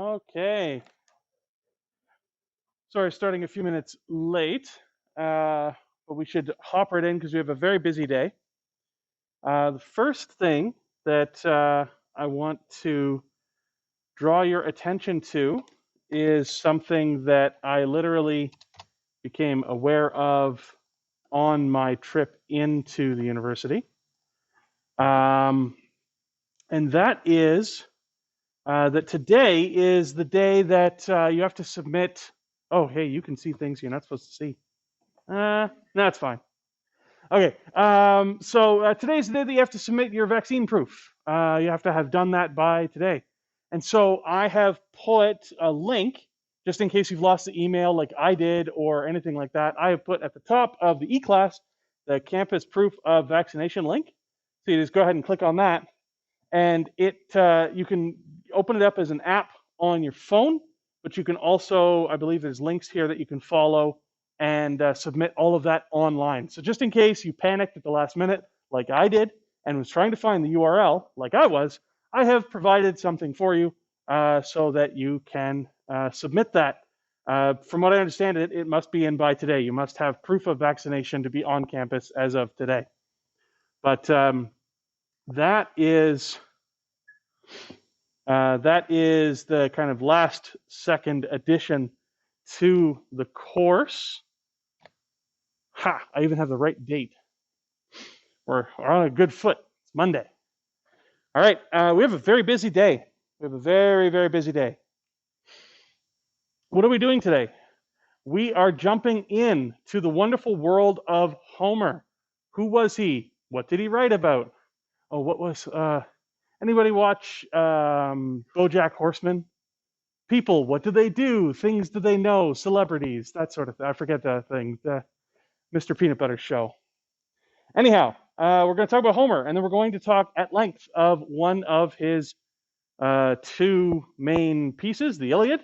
Okay. Sorry, starting a few minutes late, but we should hop right in because we have a very busy day. The first thing that I want to draw your attention to is something that I literally became aware of on my trip into the university. Um, and that is that today is the day that you have to submit. Oh, hey, you can see things you're not supposed to see. No, it's fine. Okay, so today's the day that you have to submit your vaccine proof. You have to have done that by today. And so I have put a link, just in case you've lost the email like I did or anything like that. I have put at the top of the e-class the campus proof of vaccination link. So you just go ahead and click on that. And you can open it up as an app on your phone, but you can also, I believe there's links here that you can follow and submit all of that online. So just in case you panicked at the last minute, like I did, and was trying to find the URL, like I was, I have provided something for you so that you can submit that. From what I understand, it must be in by today. You must have proof of vaccination to be on campus as of today. But that is the kind of last second addition to the course. Ha! I even have the right date. We're on a good foot. It's Monday. All right. We have a very busy day. We have a very, very busy day. What are we doing today? We are jumping in to the wonderful world of Homer. Who was he? What did he write about? Oh, what was anybody watch BoJack Horseman? People, what do they do? Things do they know? Celebrities, that sort of thing. I forget the thing. The Mr. Peanut Butter show. Anyhow, we're going to talk about Homer, and then we're going to talk at length of one of his two main pieces, the Iliad.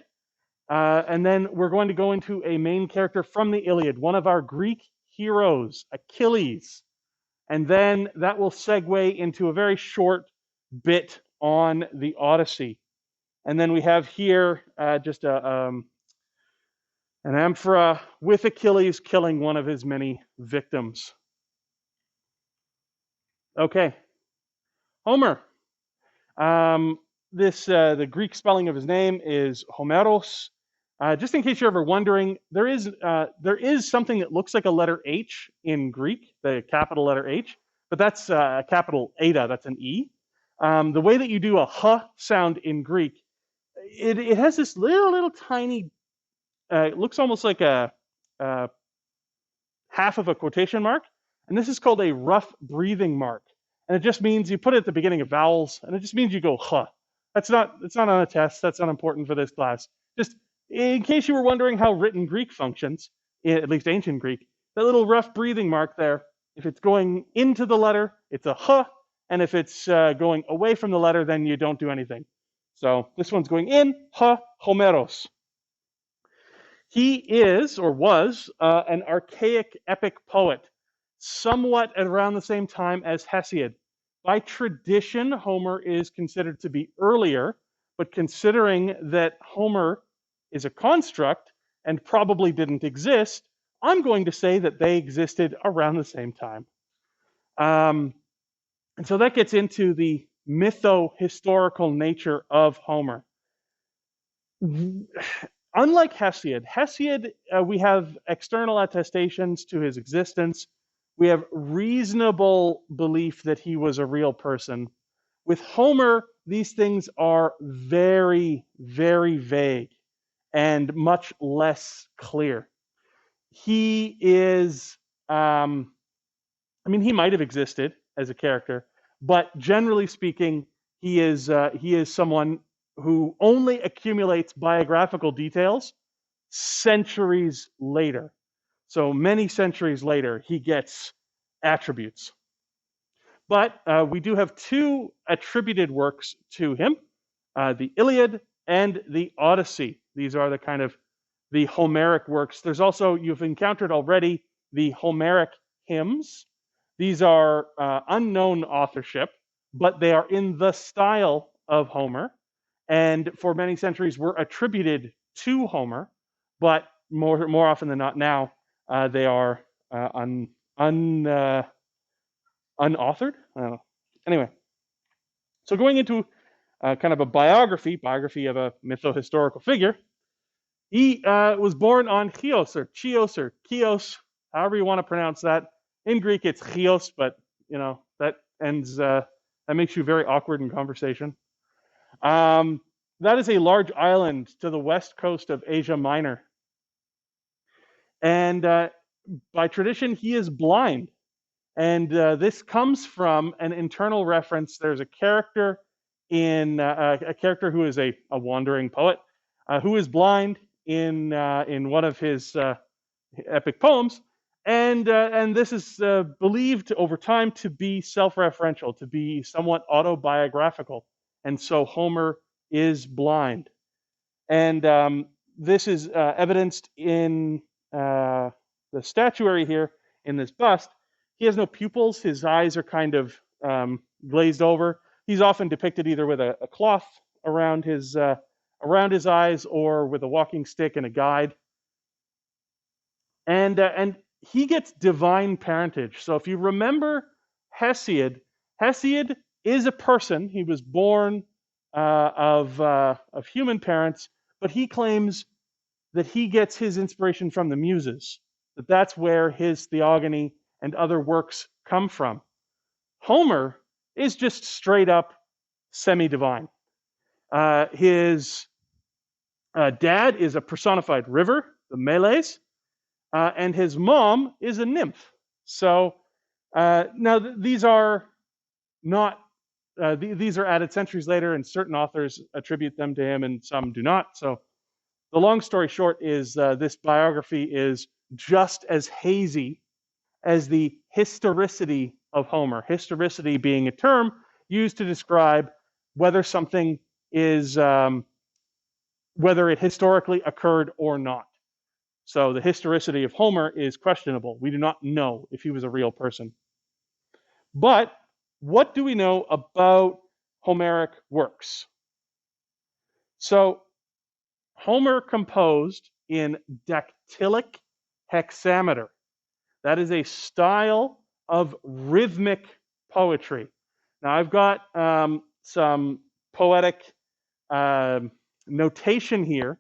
And then we're going to go into a main character from the Iliad, one of our Greek heroes, Achilles. And then that will segue into a very short bit on the Odyssey. And then we have here just an amphora with Achilles killing one of his many victims. Okay, Homer. The Greek spelling of his name is Homeros. Just in case you're ever wondering, there is something that looks like a letter H in Greek, the capital letter H, but that's a capital Eta, that's an E. The way that you do a H sound in Greek, it has this little tiny, it looks almost like a half of a quotation mark, and this is called a rough breathing mark. And it just means you put it at the beginning of vowels, and it just means you go H. It's not on a test. That's not important for this class. Just in case you were wondering how written Greek functions, at least ancient Greek, that little rough breathing mark there, if it's going into the letter, it's a H, and if it's going away from the letter, then you don't do anything. So this one's going in, H, Homeros. He is, or was, an archaic epic poet, somewhat at around the same time as Hesiod. By tradition, Homer is considered to be earlier, but considering that Homer is a construct and probably didn't exist, I'm going to say that they existed around the same time. And so that gets into the mytho-historical nature of Homer. Unlike Hesiod, we have external attestations to his existence. We have reasonable belief that he was a real person. With Homer, these things are very, very vague and much less clear. He is, he might have existed as a character, but generally speaking, he is someone who only accumulates biographical details centuries later. So many centuries later, he gets attributes. But we do have two attributed works to him, the Iliad and the Odyssey. These are the kind of the Homeric works. There's also, you've encountered already, the Homeric hymns. These are unknown authorship, but they are in the style of Homer. and for many centuries were attributed to Homer, but more often than not now they are unauthored. I don't know. Anyway, so going into kind of a biography of a mytho-historical figure, he was born on Chios or Chios, however you want to pronounce that. In Greek, it's Chios, but that ends that makes you very awkward in conversation. That is a large island to the west coast of Asia Minor, and by tradition, he is blind. And this comes from an internal reference. There's a character a character who is a wandering poet who is blind in one of his epic poems, and this is believed over time to be self-referential, to be somewhat autobiographical, and so Homer is blind, and this is evidenced in the statuary here in this bust. He has no pupils. His eyes are kind of glazed over. He's often depicted either with a cloth around his eyes or with a walking stick and a guide. And he gets divine parentage. So if you remember Hesiod is a person. He was born of human parents, but he claims that he gets his inspiration from the Muses. That's where his theogony and other works come from. Homer is just straight up semi-divine. His dad is a personified river, the Meles, and his mom is a nymph. So now these are not, these are added centuries later, and certain authors attribute them to him and some do not. So the long story short is this biography is just as hazy as the historicity of Homer. Historicity being a term used to describe whether something is, whether it historically occurred or not. So the historicity of Homer is questionable. We do not know if he was a real person. But what do we know about Homeric works? So Homer composed in dactylic hexameter. That is a style of rhythmic poetry. Now, I've got some poetic notation here,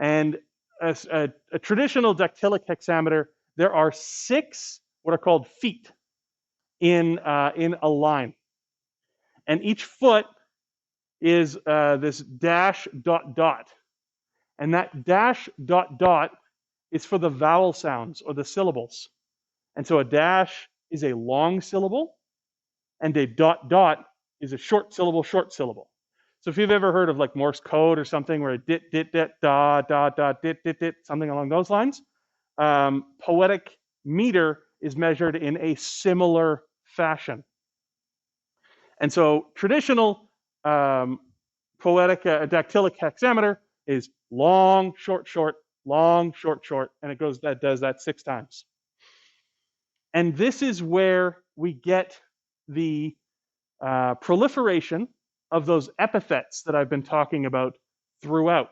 and a traditional dactylic hexameter, there are 6 what are called feet in a line, and each foot is this dash dot dot, and that dash dot dot is for the vowel sounds or the syllables. And so a dash is a long syllable, and a dot dot is a short syllable, short syllable. So if you've ever heard of like Morse code or something where it dit, dit, dit, da, da, da, dit, dit, dit, something along those lines, poetic meter is measured in a similar fashion. And so traditional poetic dactylic hexameter is long, short, short, long, short, short, and it does that 6 times. And this is where we get the proliferation of those epithets that I've been talking about throughout.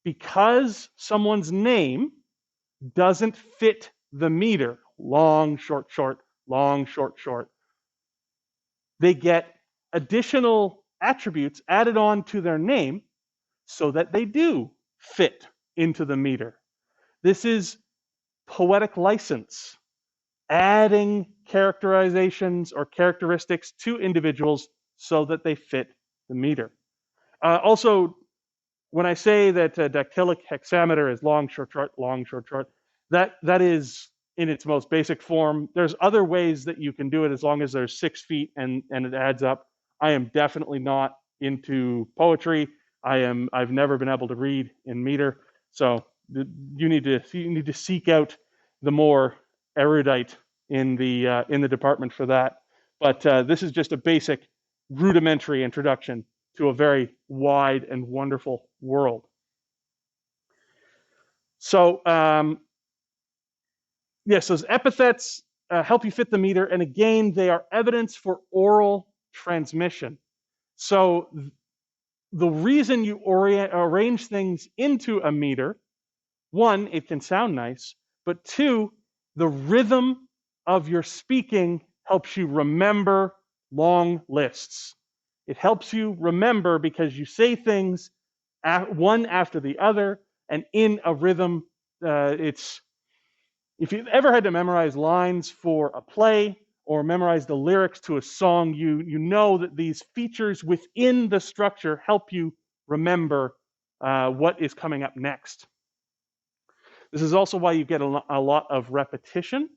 Because someone's name doesn't fit the meter, long, short, short, long, short, short, they get additional attributes added on to their name so that they do fit into the meter. This is poetic license, adding characterizations or characteristics to individuals so that they fit the meter. Also, when I say that dactylic hexameter is long, short, short, long, short, short, that is in its most basic form. There's other ways that you can do it as long as there's 6 feet and it adds up. I am definitely not into poetry. I've never been able to read in meter, so you need to seek out the more erudite in the department for that. But this is just a basic rudimentary introduction to a very wide and wonderful world. So yes, those epithets help you fit the meter, and again, they are evidence for oral transmission. So the reason you arrange things into a meter, one, it can sound nice, but two, the rhythm of your speaking helps you remember long lists. It helps you remember because you say things one after the other and in a rhythm. It's If you've ever had to memorize lines for a play or memorize the lyrics to a song, you know that these features within the structure help you remember what is coming up next. This is also why you get a lot of repetition,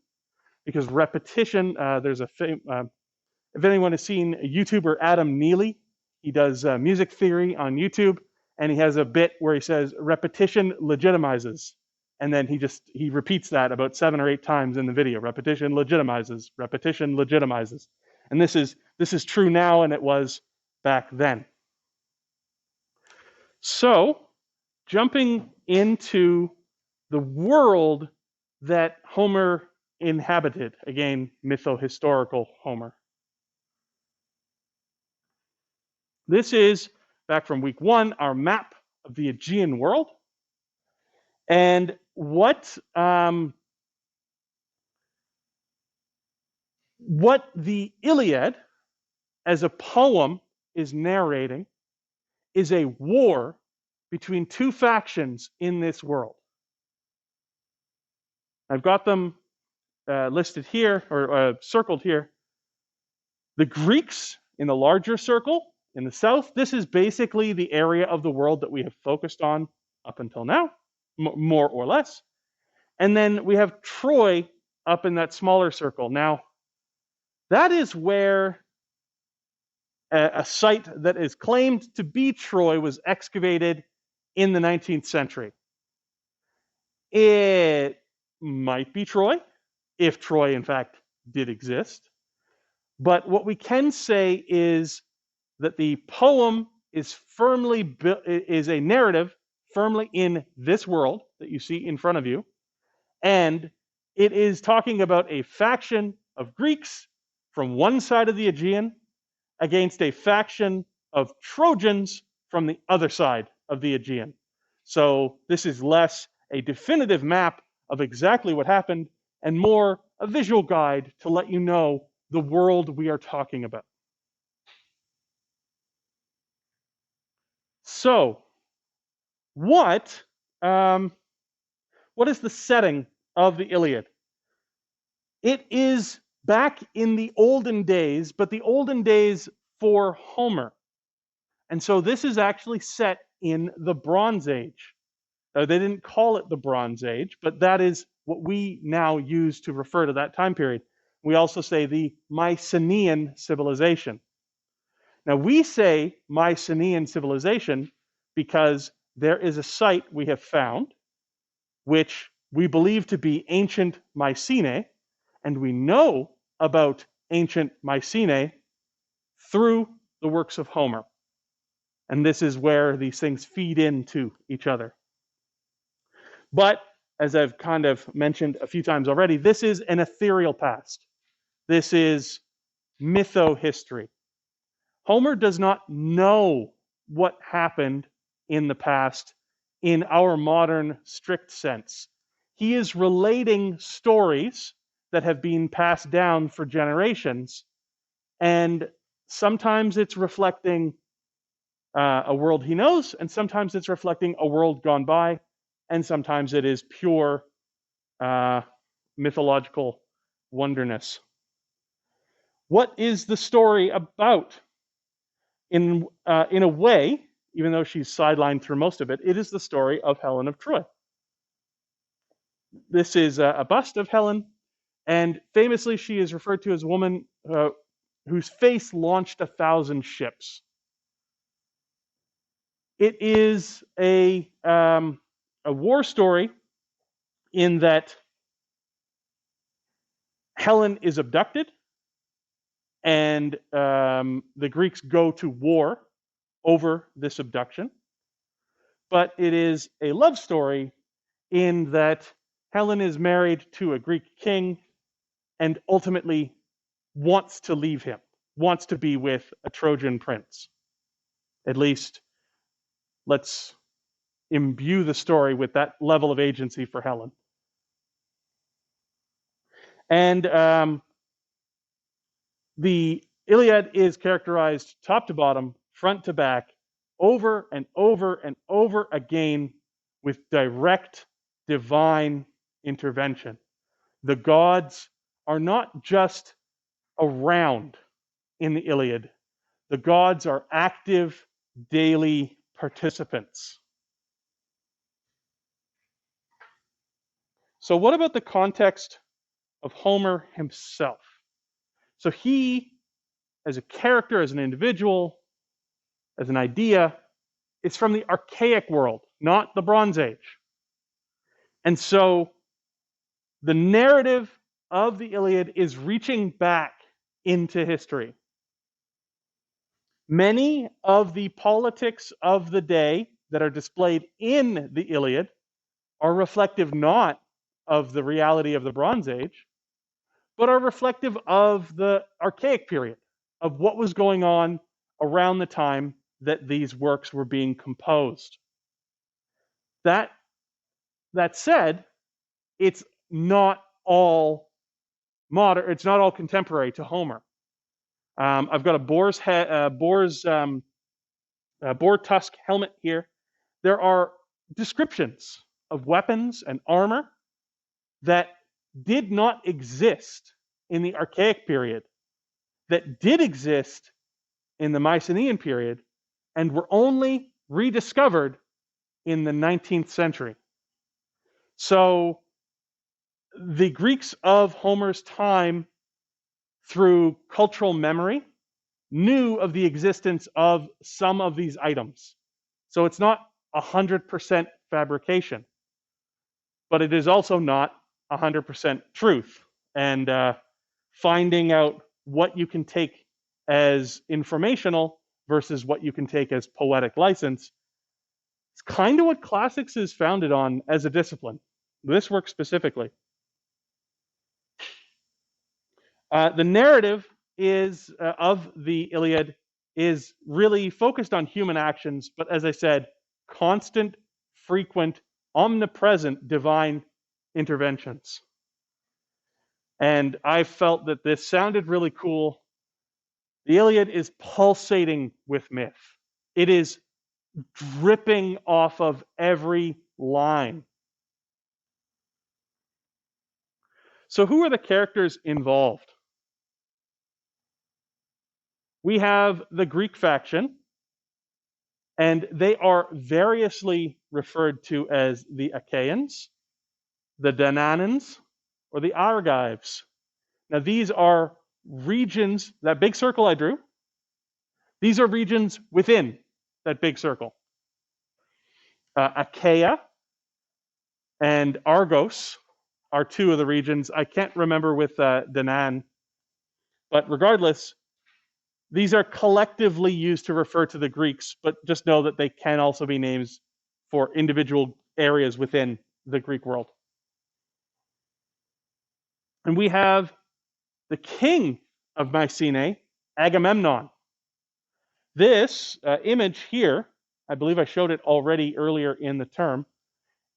because repetition, if anyone has seen YouTuber Adam Neely, he does music theory on YouTube, and he has a bit where he says repetition legitimizes, and then he repeats that about 7 or 8 times in the video. Repetition legitimizes, and this is true now, and it was back then. So, jumping into the world that Homer inhabited, again, mytho-historical Homer. This is, back from week 1, our map of the Aegean world. And what the Iliad, as a poem, is narrating is a war between two factions in this world. I've got them listed here, or circled here. The Greeks in the larger circle in the south. This is basically the area of the world that we have focused on up until now, more or less. And then we have Troy up in that smaller circle. Now, that is where a site that is claimed to be Troy was excavated in the 19th century. It might be Troy, if Troy, in fact, did exist. But what we can say is that the poem is a narrative firmly in this world that you see in front of you, and it is talking about a faction of Greeks from one side of the Aegean against a faction of Trojans from the other side of the Aegean. So this is less a definitive map of exactly what happened and more a visual guide to let you know the world we are talking about. So, what is the setting of the Iliad? It is back in the olden days, but the olden days for Homer. And so this is actually set in the Bronze Age. They didn't call it the Bronze Age, but that is what we now use to refer to that time period. We also say the Mycenaean civilization. Now, we say Mycenaean civilization because there is a site we have found, which we believe to be ancient Mycenae, and we know about ancient Mycenae through the works of Homer. And this is where these things feed into each other. But, as I've kind of mentioned a few times already, this is an ethereal past. This is mytho-history. Homer does not know what happened in the past in our modern strict sense. He is relating stories that have been passed down for generations, and sometimes it's reflecting a world he knows, and sometimes it's reflecting a world gone by, and sometimes it is pure mythological wonderness. What is the story about? In a way, even though she's sidelined through most of it, it is the story of Helen of Troy. This is a bust of Helen, and famously she is referred to as a woman whose face launched 1,000 ships. It is a war story in that Helen is abducted, and the Greeks go to war over this abduction. But it is a love story in that Helen is married to a Greek king and ultimately wants to leave him, wants to be with a Trojan prince. At least let's imbue the story with that level of agency for Helen. And the Iliad is characterized top to bottom, front to back, over and over and over again with direct divine intervention. The gods are not just around in the Iliad. The gods are active daily participants. So what about the context of Homer himself? So he, as a character, as an individual, as an idea, is from the archaic world, not the Bronze Age. And so the narrative of the Iliad is reaching back into history. Many of the politics of the day that are displayed in the Iliad are reflective not of the reality of the Bronze Age, but are reflective of the archaic period, of what was going on around the time that these works were being composed. That said, it's not all modern. It's not all contemporary to Homer. I've got a boar tusk helmet here. There are descriptions of weapons and armor that did not exist in the archaic period, that did exist in the Mycenaean period, and were only rediscovered in the 19th century. So the Greeks of Homer's time, through cultural memory, knew of the existence of some of these items. So it's not 100% fabrication, but it is also not 100% truth. And finding out what you can take as informational versus what you can take as poetic license, it's kind of what classics is founded on as a discipline. This work specifically. The narrative is of the Iliad is really focused on human actions, but as I said, constant, frequent, omnipresent divine interventions. And I felt that this sounded really cool. The Iliad is pulsating with myth. It is dripping off of every line. So who are the characters involved? We have the Greek faction, and they are variously referred to as the Achaeans, the Danaans, or the Argives. Now these are regions, that big circle I drew, these are regions within that big circle. Achaia and Argos are two of the regions. I can't remember with Danaan, but regardless, these are collectively used to refer to the Greeks, but just know that they can also be names for individual areas within the Greek world. And we have the king of Mycenae, Agamemnon. This image here, I believe I showed it already earlier in the term,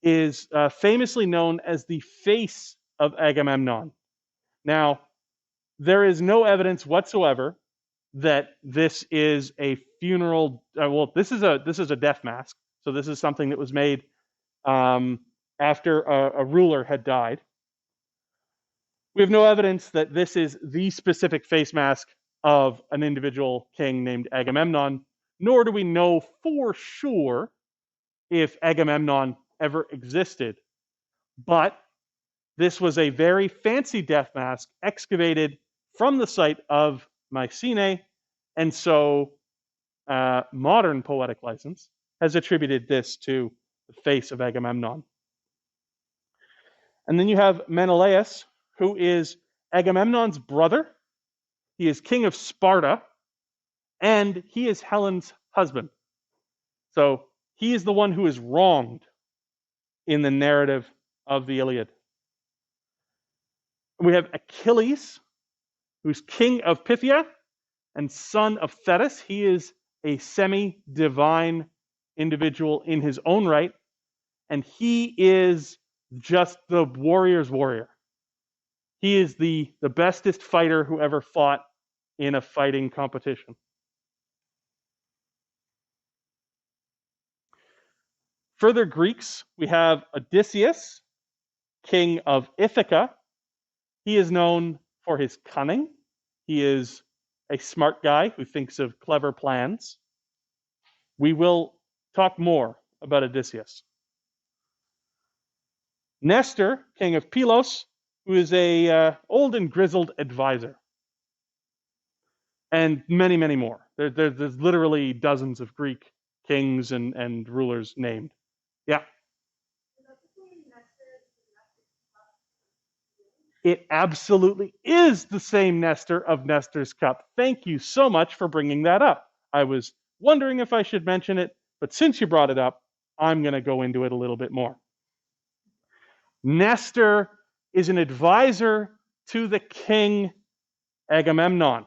is famously known as the face of Agamemnon. Now, there is no evidence whatsoever that this is a funeral. Well, this is a death mask. So this is something that was made after a ruler had died. We have no evidence that this is the specific face mask of an individual king named Agamemnon, nor do we know for sure if Agamemnon ever existed. But this was a very fancy death mask excavated from the site of Mycenae, and so modern poetic license has attributed this to the face of Agamemnon. And then you have Menelaus, who is Agamemnon's brother. He is king of Sparta, and he is Helen's husband. So he is the one who is wronged in the narrative of the Iliad. And we have Achilles, who's king of Phthia and son of Thetis. He is a semi-divine individual in his own right, and he is just the warrior's warrior. He is the bestest fighter who ever fought in a fighting competition. Further Greeks, we have Odysseus, king of Ithaca. He is known for his cunning. He is a smart guy who thinks of clever plans. We will talk more about Odysseus. Nestor, king of Pylos, who is a old and grizzled advisor. And many, many more. There's literally dozens of Greek kings and rulers named. Yeah. It absolutely is the same Nestor of Nestor's Cup. Thank you so much for bringing that up. I was wondering if I should mention it, but since you brought it up, I'm going to go into it a little bit more. Nestor is an advisor to the king Agamemnon.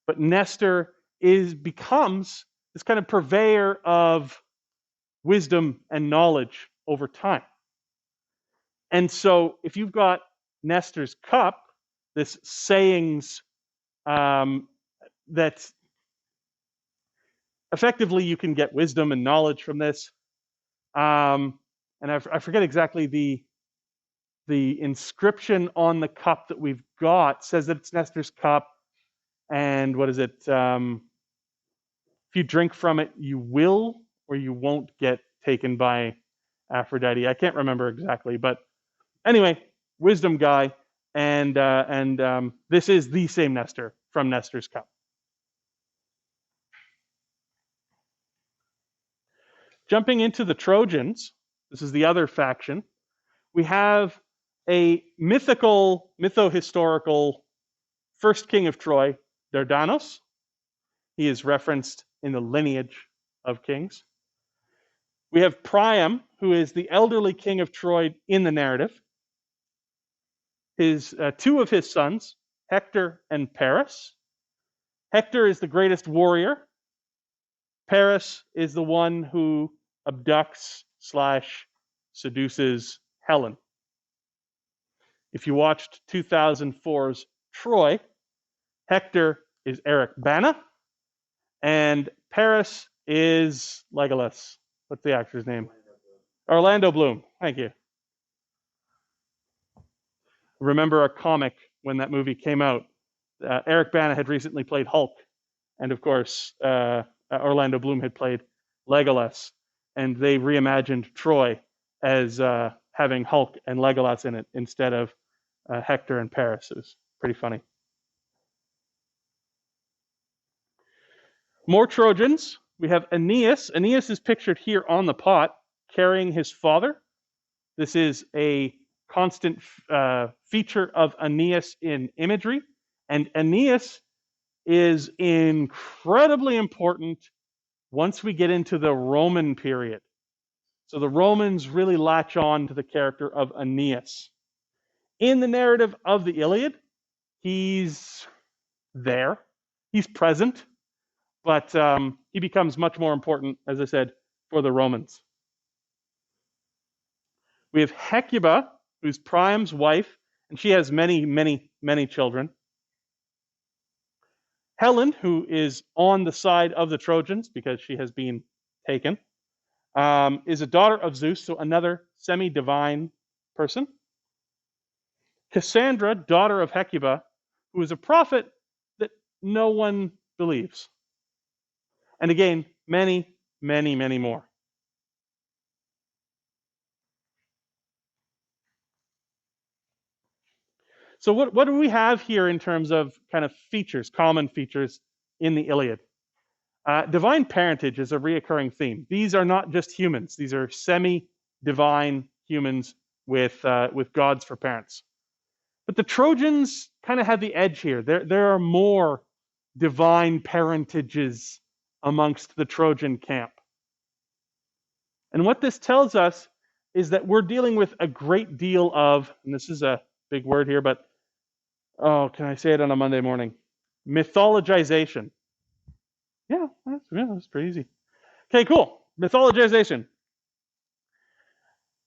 But Nestor becomes this kind of purveyor of wisdom and knowledge over time. And so if you've got Nestor's cup, this sayings that effectively you can get wisdom and knowledge from this. And I forget exactly the inscription on the cup that we've got says that it's Nestor's cup. And what is it? If you drink from it, you will or you won't get taken by Aphrodite. I can't remember exactly, but anyway, wisdom guy, and this is the same Nestor from Nestor's Cup. Jumping into the Trojans, this is the other faction. We have a mytho-historical first king of Troy, Dardanos. He is referenced in the lineage of kings. We have Priam, who is the elderly king of Troy in the narrative. Two of his sons, Hector and Paris. Hector is the greatest warrior. Paris is the one who abducts / seduces Helen. If you watched 2004's Troy, Hector is Eric Bana, and Paris is Legolas. What's the actor's name? Orlando Bloom. Thank you. Remember a comic when that movie came out. Eric Bana had recently played Hulk, and of course, Orlando Bloom had played Legolas, and they reimagined Troy as having Hulk and Legolas in it instead of Hector and Paris. It was pretty funny. More Trojans. We have Aeneas. Aeneas is pictured here on the pot carrying his father. This is a constant feature of Aeneas in imagery. And Aeneas is incredibly important once we get into the Roman period. So the Romans really latch on to the character of Aeneas. In the narrative of the Iliad, he's there. He's present. But he becomes much more important, as I said, for the Romans. We have Hecuba, who's Priam's wife, and she has many, many, many children. Helen, who is on the side of the Trojans because she has been taken, is a daughter of Zeus, so another semi-divine person. Cassandra, daughter of Hecuba, who is a prophet that no one believes. And again, many, many, many more. So what do we have here in terms of kind of features, common features in the Iliad? Divine parentage is a reoccurring theme. These are not just humans. These are semi-divine humans with gods for parents. But the Trojans kind of had the edge here. There are more divine parentages amongst the Trojan camp. And what this tells us is that we're dealing with a great deal of, and this is a big word here, but, oh, can I say it on a Monday morning? Mythologization. Yeah, that's pretty easy. Okay, cool. Mythologization.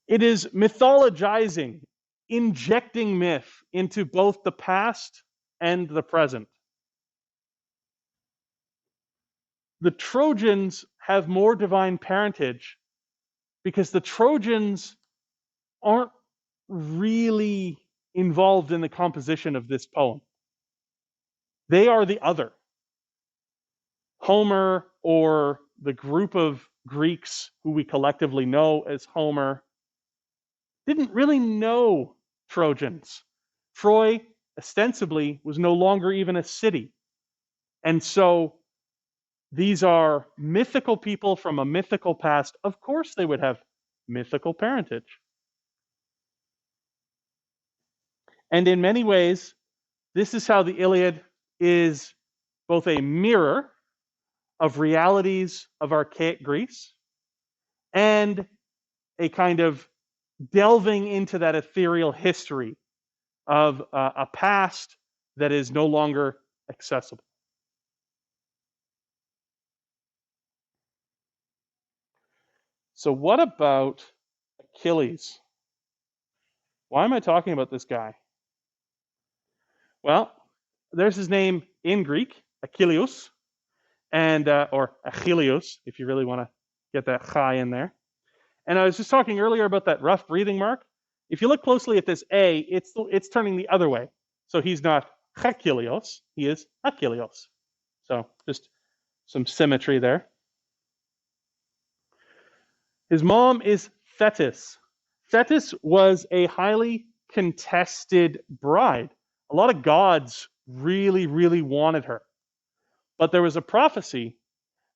It is mythologizing, injecting myth into both the past and the present. The Trojans have more divine parentage because the Trojans aren't really involved in the composition of this poem. They are the other. Homer, or the group of Greeks who we collectively know as Homer, didn't really know Trojans. Troy, ostensibly, was no longer even a city. And so these are mythical people from a mythical past. Of course they would have mythical parentage. And in many ways, this is how the Iliad is both a mirror of realities of archaic Greece and a kind of delving into that ethereal history of a past that is no longer accessible. So what about Achilles? Why am I talking about this guy? Well, there's his name in Greek, Achilles, and or Achilles, if you really want to get that chai in there. And I was just talking earlier about that rough breathing mark. If you look closely at this A, it's turning the other way. So he's not Achilles, he is Achilles. So just some symmetry there. His mom is Thetis. Thetis was a highly contested bride. A lot of gods really, really wanted her. But there was a prophecy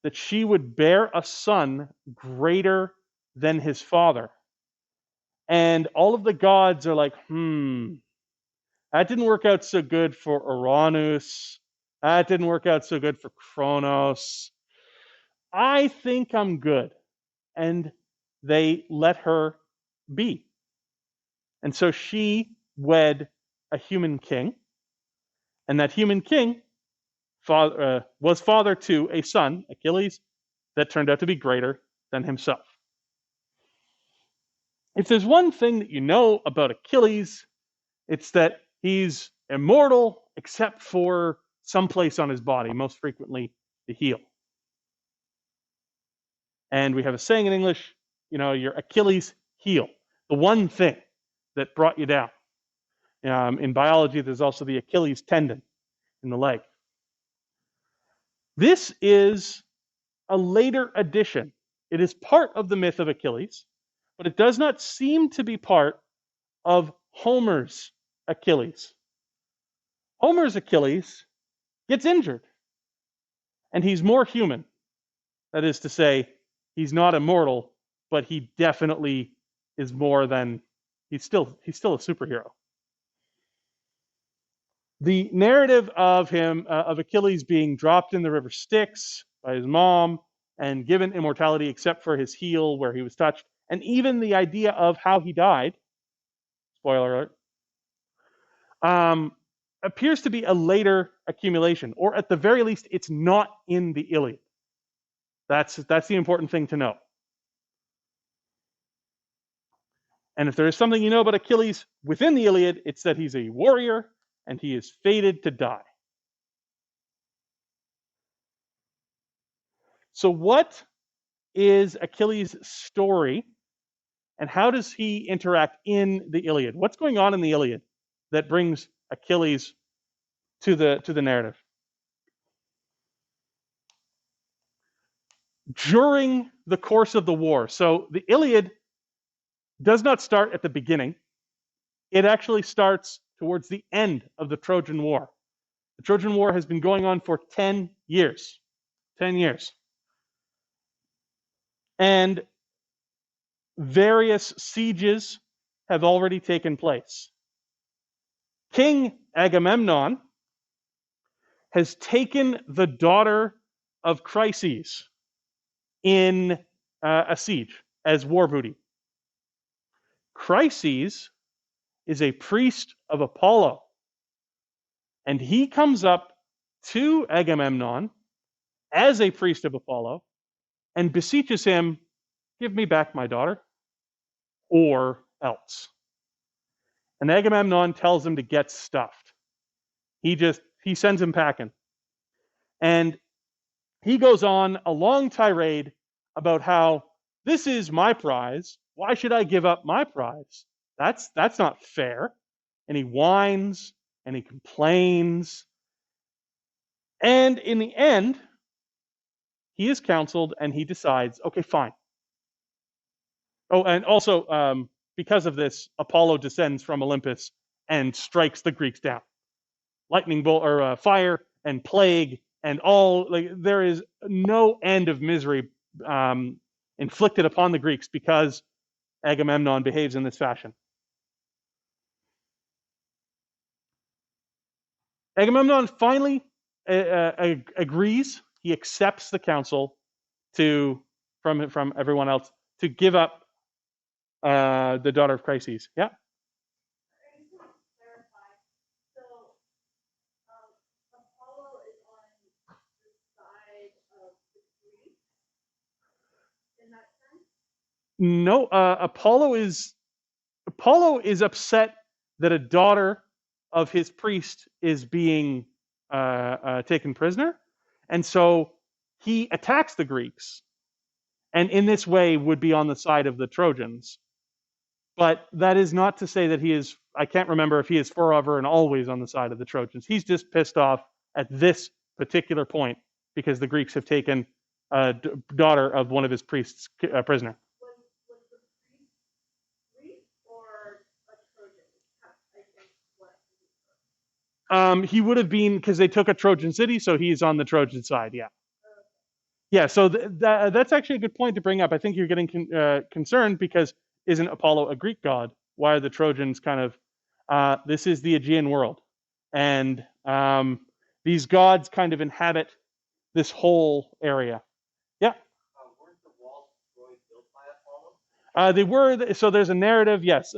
that she would bear a son greater than his father. And all of the gods are like, that didn't work out so good for Uranus. That didn't work out so good for Kronos. I think I'm good. And they let her be. And so she wed a human king. And that human king was father to a son, Achilles, that turned out to be greater than himself. If there's one thing that you know about Achilles, it's that he's immortal except for some place on his body, most frequently the heel. And we have a saying in English, your Achilles heel, the one thing that brought you down. In biology, there's also the Achilles tendon in the leg. This is a later addition. It is part of the myth of Achilles, but it does not seem to be part of Homer's Achilles. Homer's Achilles gets injured, and he's more human. That is to say, he's not immortal, but he definitely is more than he's still a superhero. The narrative of him, of Achilles being dropped in the river Styx by his mom and given immortality except for his heel where he was touched, and even the idea of how he died, spoiler alert, appears to be a later accumulation, or at the very least, it's not in the Iliad. That's the important thing to know. And if there is something you know about Achilles within the Iliad, it's that he's a warrior and he is fated to die. So what is Achilles' story, and how does he interact in the Iliad? What's going on in the Iliad that brings Achilles to the narrative? During the course of the war, so the Iliad does not start at the beginning. It actually starts towards the end of the Trojan War. The Trojan War has been going on for 10 years. 10 years. And various sieges have already taken place. King Agamemnon has taken the daughter of Chryses in a siege as war booty. Chryses is a priest of Apollo, and he comes up to Agamemnon as a priest of Apollo and beseeches him give me back my daughter, or else. And Agamemnon tells him to get stuffed. He sends him packing. And he goes on a long tirade about how this is my prize. Why should I give up my prize? That's not fair. And he whines and he complains. And in the end, he is counseled and he decides, okay, fine. Oh, and also, because of this, Apollo descends from Olympus and strikes the Greeks down. Lightning bolt or fire and plague and all, like, there is no end of misery inflicted upon the Greeks because Agamemnon behaves in this fashion. Agamemnon finally agrees. He accepts the counsel from everyone else to give up the daughter of Chryses. Yeah. No, Apollo is upset that a daughter of his priest is being taken prisoner, and so he attacks the Greeks, and in this way would be on the side of the Trojans. But that is not to say that he is. I can't remember if he is forever and always on the side of the Trojans. He's just pissed off at this particular point because the Greeks have taken a daughter of one of his priests prisoner. He would have been, because they took a Trojan city, so he's on the Trojan side. Yeah, yeah. So that's actually a good point to bring up. I think you're getting concerned because isn't Apollo a Greek god? Why are the Trojans kind of? This is the Aegean world, and these gods kind of inhabit this whole area. Yeah. They were. So there's a narrative. Yes,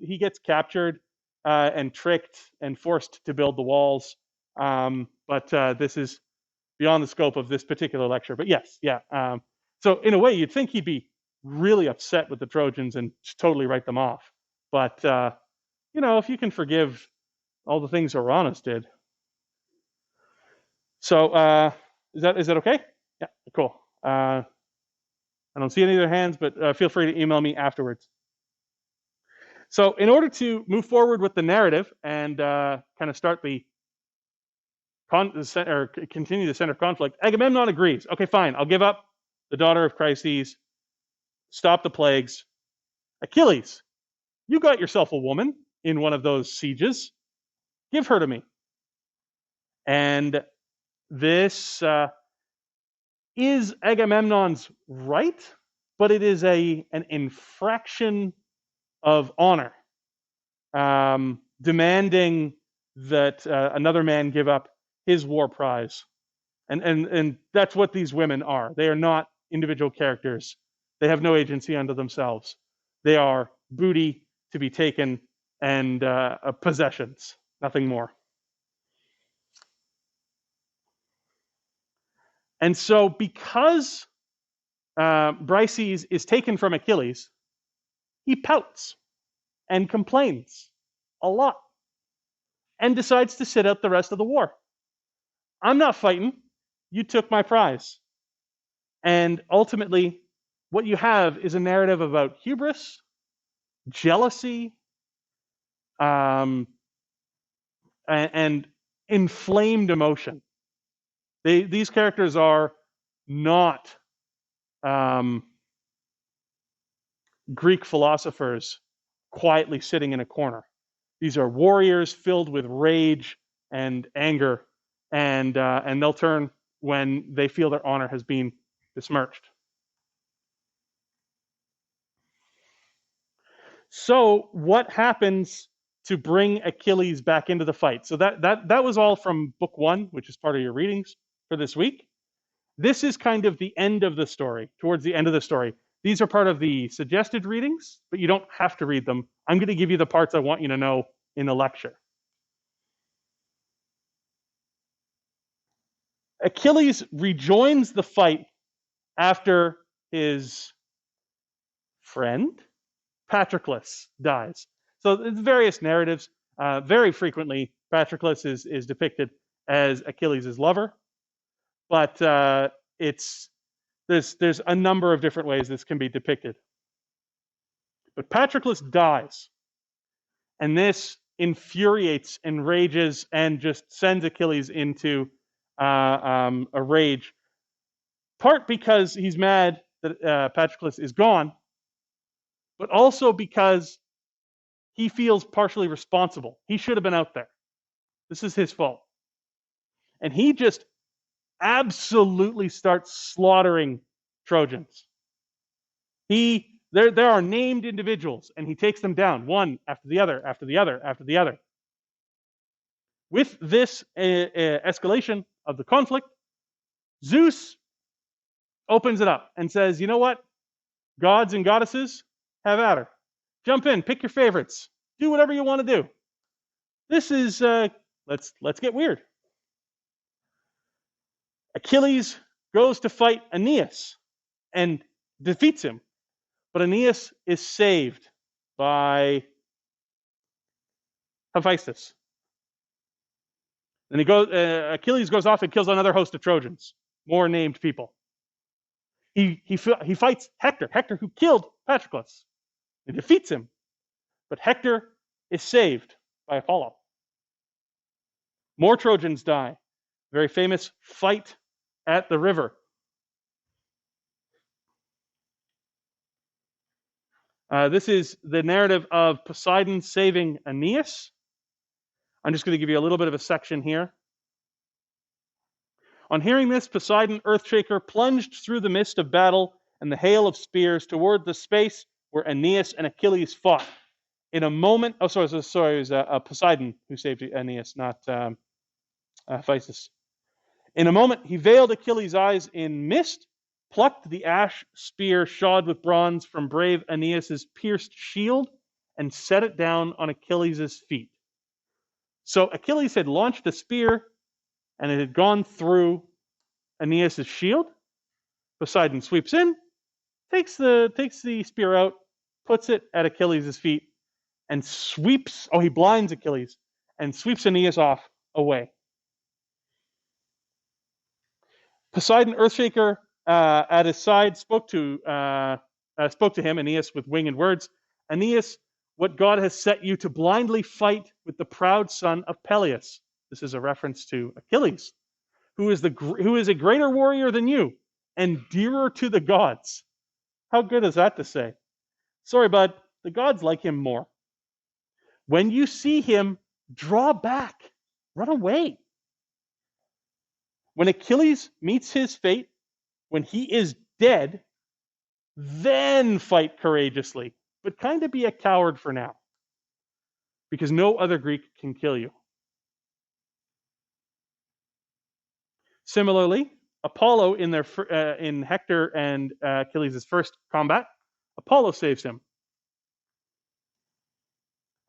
he gets captured and tricked and forced to build the walls. But this is beyond the scope of this particular lecture. But yes, yeah. So in a way, you'd think he'd be really upset with the Trojans and totally write them off. But if you can forgive all the things Uranus did. So is that okay? Yeah, cool. I don't see any other hands, but feel free to email me afterwards. So in order to move forward with the narrative and kind of start continue the center of conflict, Agamemnon agrees. Okay, fine, I'll give up the daughter of Chryses, stop the plagues. Achilles, you got yourself a woman in one of those sieges. Give her to me. And this is Agamemnon's right, but it is an infraction of honor, demanding that another man give up his war prize. And that's what these women are. They are not individual characters. They have no agency unto themselves. They are booty to be taken and possessions, nothing more. And so because Briseis is taken from Achilles, he pouts and complains a lot and decides to sit out the rest of the war. I'm not fighting. You took my prize. And ultimately, what you have is a narrative about hubris, jealousy, and inflamed emotion. These characters are not Greek philosophers quietly sitting in a corner. These are warriors filled with rage and anger, and they'll turn when they feel their honor has been besmirched. So what happens to bring Achilles back into the fight? So that was all from book 1, which is part of your readings for this week. This is kind of the end of the story, towards the end of the story. These are part of the suggested readings, but you don't have to read them. I'm going to give you the parts I want you to know in the lecture. Achilles rejoins the fight after his friend, Patroclus, dies. So it's various narratives. Very frequently, Patroclus is depicted as Achilles' lover, but there's a number of different ways this can be depicted. But Patroclus dies, and this infuriates, enrages, and just sends Achilles into a rage. Part because he's mad that Patroclus is gone, but also because he feels partially responsible. He should have been out there. This is his fault. And he just absolutely starts slaughtering Trojans. There are named individuals, and he takes them down one after the other, after the other, after the other. With this escalation of the conflict, Zeus opens it up and says, you know what? Gods and goddesses, have at her. Jump in, pick your favorites. Do whatever you want to do. This is, let's get weird. Achilles goes to fight Aeneas and defeats him. But Aeneas is saved by Hephaestus. And Achilles goes off and kills another host of Trojans, more named people. He fights Hector who killed Patroclus. He defeats him, but Hector is saved by Apollo. More Trojans die. Very famous fight at the river. This is the narrative of Poseidon saving Aeneas. I'm just going to give you a little bit of a section here. On hearing this, Poseidon, Earthshaker, plunged through the mist of battle and the hail of spears toward the space where Aeneas and Achilles fought. In a moment, it was Poseidon who saved Aeneas, not Hephaestus. In a moment, he veiled Achilles' eyes in mist, plucked the ash spear shod with bronze from brave Aeneas' pierced shield, and set it down on Achilles' feet. So Achilles had launched a spear, and it had gone through Aeneas' shield. Poseidon sweeps in, takes the spear out, puts it at Achilles' feet, and he blinds Achilles, and sweeps Aeneas off away. Poseidon, Earthshaker, at his side, spoke to him, Aeneas, with winged words. Aeneas, what God has set you to blindly fight with the proud son of Peleus. This is a reference to Achilles, who is a greater warrior than you and dearer to the gods. How good is that to say? Sorry, bud, the gods like him more. When you see him, draw back, run away. When Achilles meets his fate, when he is dead, then fight courageously, but kind of be a coward for now, because no other Greek can kill you. Similarly, Apollo in Hector and Achilles' first combat, Apollo saves him.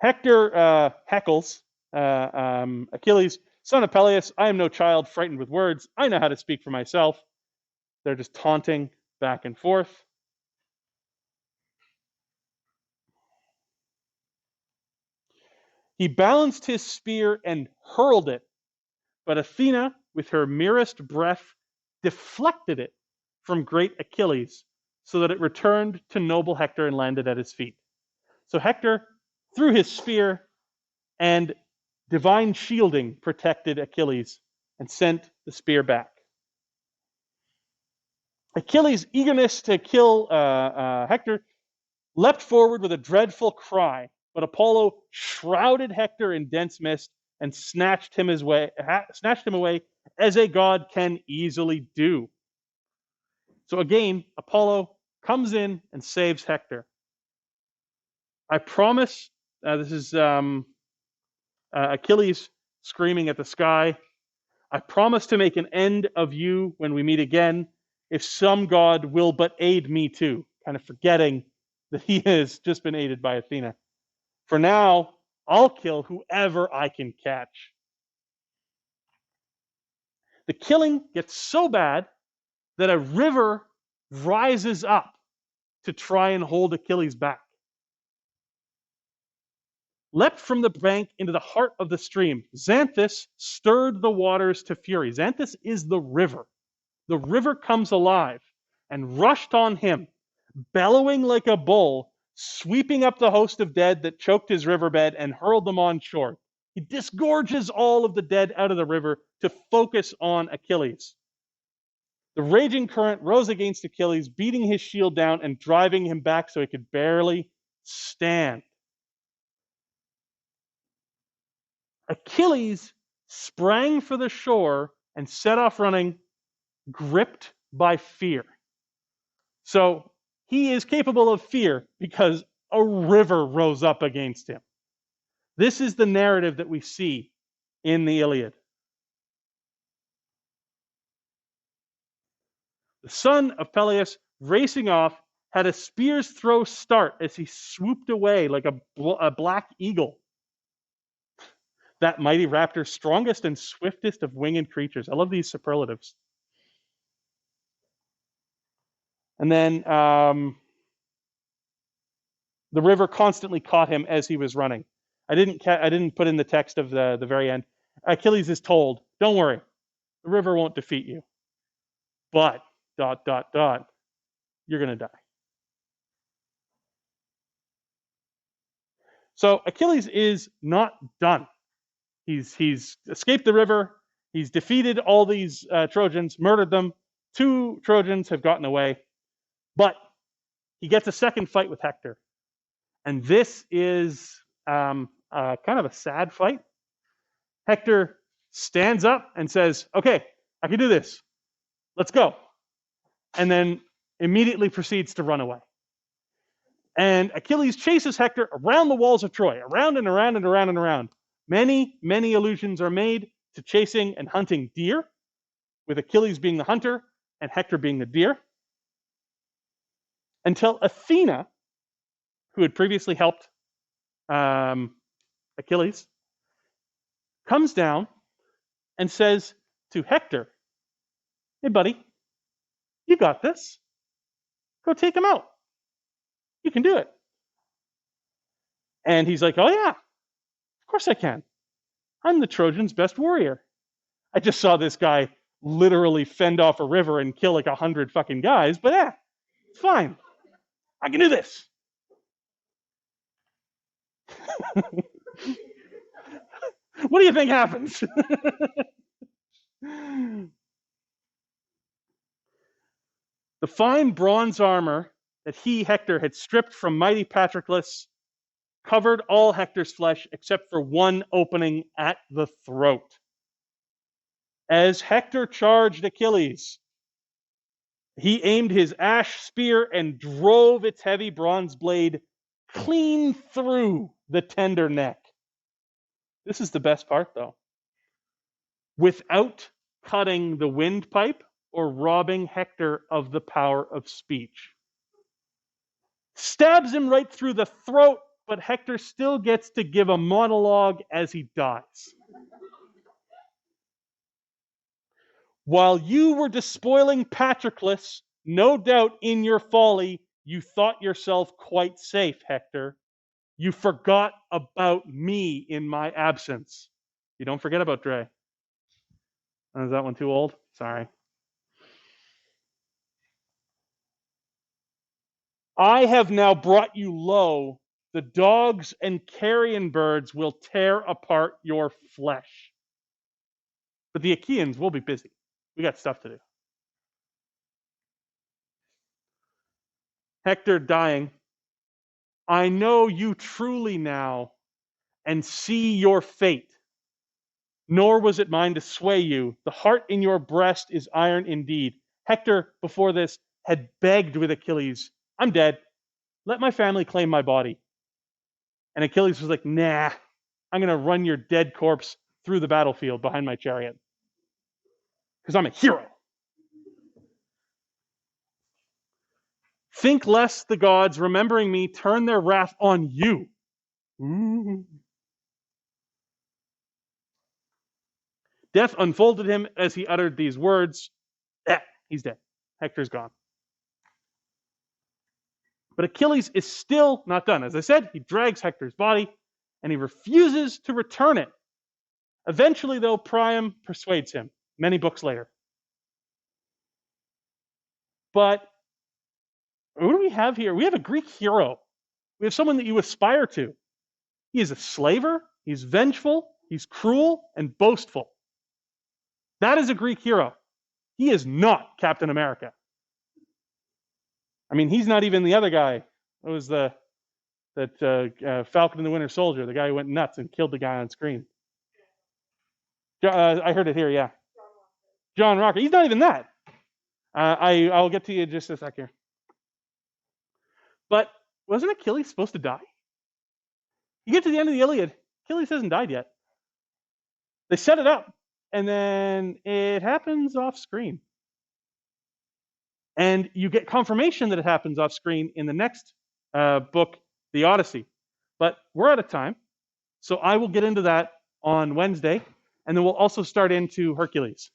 Hector heckles Achilles, son of Peleus, I am no child frightened with words. I know how to speak for myself. They're just taunting back and forth. He balanced his spear and hurled it, but Athena, with her merest breath, deflected it from great Achilles, so that it returned to noble Hector and landed at his feet. So Hector threw his spear, and divine shielding protected Achilles and sent the spear back. Achilles' eagerness to kill Hector leapt forward with a dreadful cry, but Apollo shrouded Hector in dense mist and snatched him away as a god can easily do. So again, Apollo comes in and saves Hector. I promise, this is Achilles screaming at the sky, I promise to make an end of you when we meet again, if some god will but aid me too, kind of forgetting that he has just been aided by Athena. For now, I'll kill whoever I can catch. The killing gets so bad that a river rises up to try and hold Achilles back. Leapt from the bank into the heart of the stream. Xanthus stirred the waters to fury. Xanthus is the river. The river comes alive and rushed on him, bellowing like a bull, sweeping up the host of dead that choked his riverbed and hurled them on shore. He disgorges all of the dead out of the river to focus on Achilles. The raging current rose against Achilles, beating his shield down and driving him back so he could barely stand. Achilles sprang for the shore and set off running, gripped by fear. So he is capable of fear because a river rose up against him. This is the narrative that we see in the Iliad. The son of Peleus, racing off, had a spear's throw start as he swooped away like a black eagle. That mighty raptor, strongest and swiftest of winged creatures. I love these superlatives. And then the river constantly caught him as he was running. I didn't put in the text of the very end. Achilles is told, "Don't worry, the river won't defeat you, but ... you're going to die." So Achilles is not done. He's escaped the river. He's defeated all these Trojans, murdered them. 2 Trojans have gotten away, but he gets a second fight with Hector, and this is kind of a sad fight. Hector stands up and says, "Okay, I can do this. Let's go," and then immediately proceeds to run away. And Achilles chases Hector around the walls of Troy, around and around and around and around. Many, many allusions are made to chasing and hunting deer, with Achilles being the hunter and Hector being the deer, until Athena, who had previously helped Achilles, comes down and says to Hector, "Hey, buddy, you got this. Go take him out. You can do it." And he's like, "Oh yeah, of course I can. I'm the Trojans' best warrior. I just saw this guy literally fend off a river and kill like 100 fucking guys, but yeah, it's fine. I can do this." What do you think happens? The fine bronze armor that he, Hector, had stripped from mighty Patroclus covered all Hector's flesh except for one opening at the throat. As Hector charged Achilles, he aimed his ash spear and drove its heavy bronze blade clean through the tender neck. This is the best part, though. Without cutting the windpipe or robbing Hector of the power of speech. Stabs him right through the throat, but Hector still gets to give a monologue as he dies. "While you were despoiling Patroclus, no doubt in your folly you thought yourself quite safe, Hector. You forgot about me in my absence." You don't forget about Dre. Is that one too old? Sorry. "I have now brought you low. The dogs and carrion birds will tear apart your flesh. But the Achaeans will be busy. We got stuff to do." Hector dying. "I know you truly now and see your fate. Nor was it mine to sway you. The heart in your breast is iron indeed." Hector, before this, had begged with Achilles, "I'm dead. Let my family claim my body." And Achilles was like, "Nah, I'm going to run your dead corpse through the battlefield behind my chariot. Because I'm a hero." "Think less the gods, remembering me, turn their wrath on you." Ooh. Death unfolded him as he uttered these words. He's dead. Hector's gone. But Achilles is still not done. As I said, he drags Hector's body and he refuses to return it. Eventually, though, Priam persuades him, many books later. But what do we have here? We have a Greek hero. We have someone that you aspire to. He is a slaver, he's vengeful, he's cruel, and boastful. That is a Greek hero. He is not Captain America. I mean, he's not even the other guy. It was that Falcon and the Winter Soldier, the guy who went nuts and killed the guy on screen. I heard it here, yeah. John Rocker. He's not even that. I'll get to you in just a second. But wasn't Achilles supposed to die? You get to the end of the Iliad, Achilles hasn't died yet. They set it up, and then it happens off screen. And you get confirmation that it happens off screen in the next book, The Odyssey. But we're out of time, so I will get into that on Wednesday, and then we'll also start into Hercules.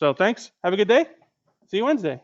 So thanks. Have a good day. See you Wednesday.